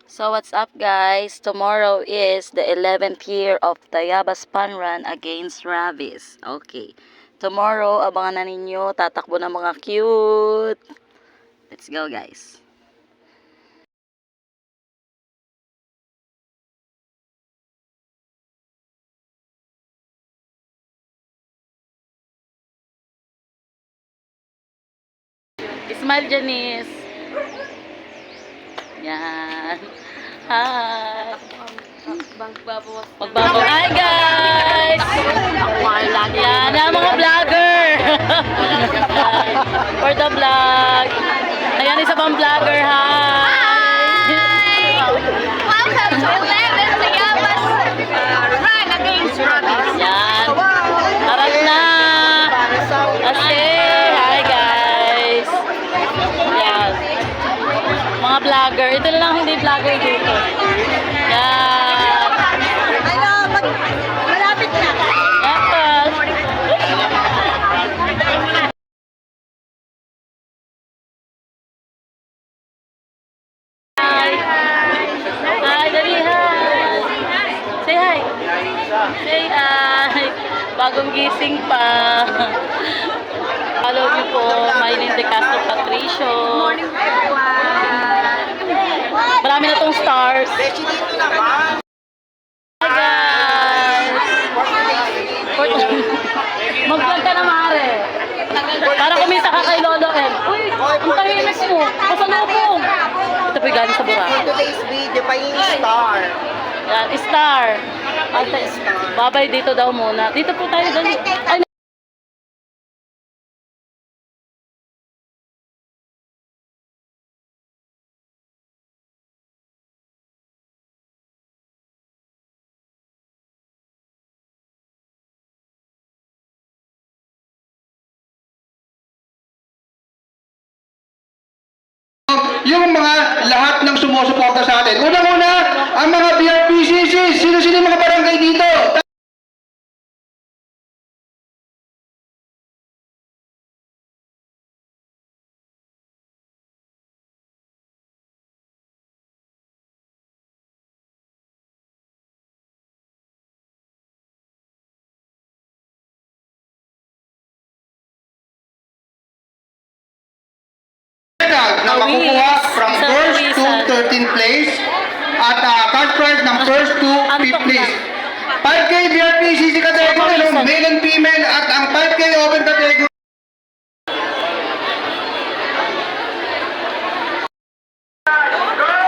So what's up guys? Tomorrow is the 11th year of Tayabas Fun Run against rabies. Okay. Tomorrow, abangan na ninyo. Tatakbo ng mga cute. Let's go guys. Smile Janice. Yan. Hi. Magbabaw. Hi guys! Yan, yan mga vlogger. For the vlog. Ayan, isa pang vlogger. Hi! Welcome to 11 Tayabas Run against rabies. Yan. Harap na. Kasi, hi guys. Yan. Mga vlogger. Ito lang hindi vlogger dito. Yan. Malapit na. Apple. Hi. Hi, dali hi. Say hi. Say hi. Bagong gising pa. Follow niyo po, Maylin De Castro Patricio. Marami na tong stars. Hi guys. Magplanta na mare. Para kumita ka kay Lolo M. Uy, ang tahimik mo. Pasalubong. Ito po galing sa Boracay. Today's video pa yung star. Yan, star. Ate, babay dito daw muna. Dito po tayo dali. Ay, yung mga lahat ng sumusuporta sa atin. Unang-una, ang mga BRPCC. Sino-sino yung mga barangay dito? Na makukuha from Sa first to Luisan. 13th place at cash prize ng first to 5th place. 5K BRPCC category, Luisan. male and female, at ang 5K open category.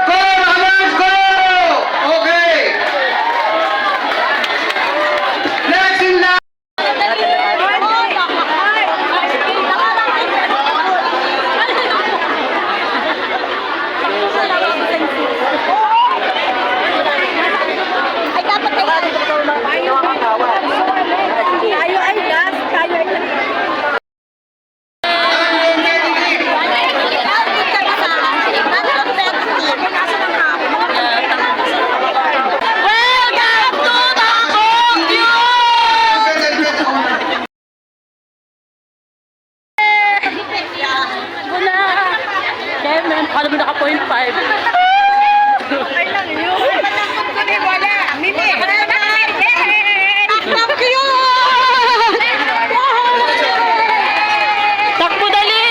Go, Hammers, go! Okay. Next in line. Ay, dapat tayo. Tayo ay last. Tayo ay welcome to Takbong Wala. Kevin, paano mo naka 0.5? Takbo dali!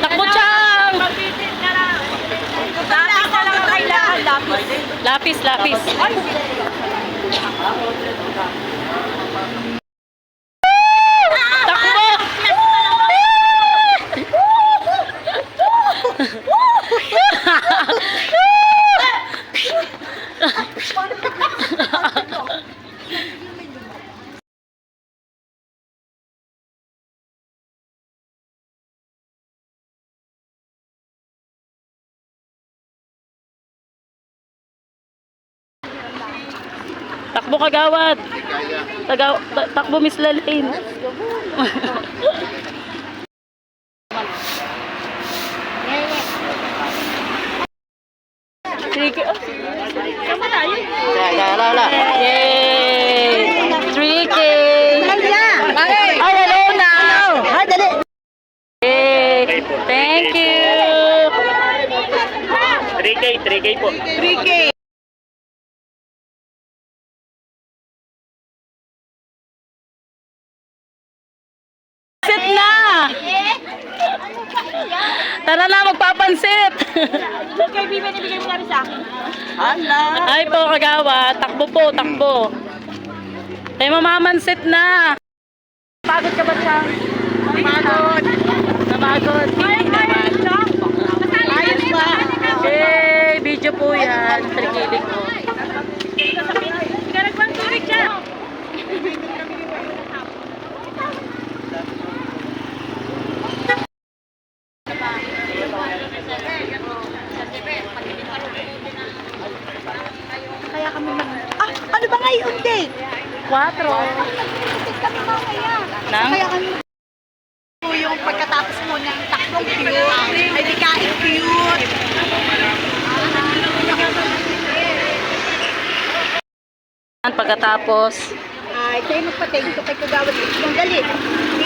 Takbo Chang! Lapis, lapis. Takbo kagawad. Takbo Miss Lalaine. Sige. Sama tayo. Wala. Yay! pansit. Kay Bibi, nabigay mo na rin sa akin. Ay po, kagawa. Takbo po, takbo. Ay, mamamansit na. Pagod ka ba siya? Napagod. Napagod. Hindi naman. Ayos ba? Okay, video po yan. Trikilig ko. Garagwang tubig siya. Kaya kami ano ba ngayon date? 4. Kami mamaya. Nang? Kaya kami yung pagkatapos mo ng takbong cute, ay di kain cute. Pagkatapos. Ay, kayo magpatay ko kay Kagawad ng galit.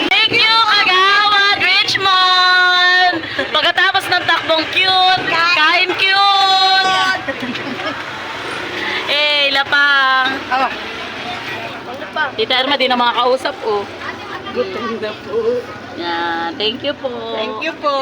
Thank you, Kagawad Richmond! Pagkatapos ng takbong cute, kain cute! Eh, lapang. Oh. Tita Irma, di na makakausap, oh. Gutom na po. Yan, thank you po. Thank you po.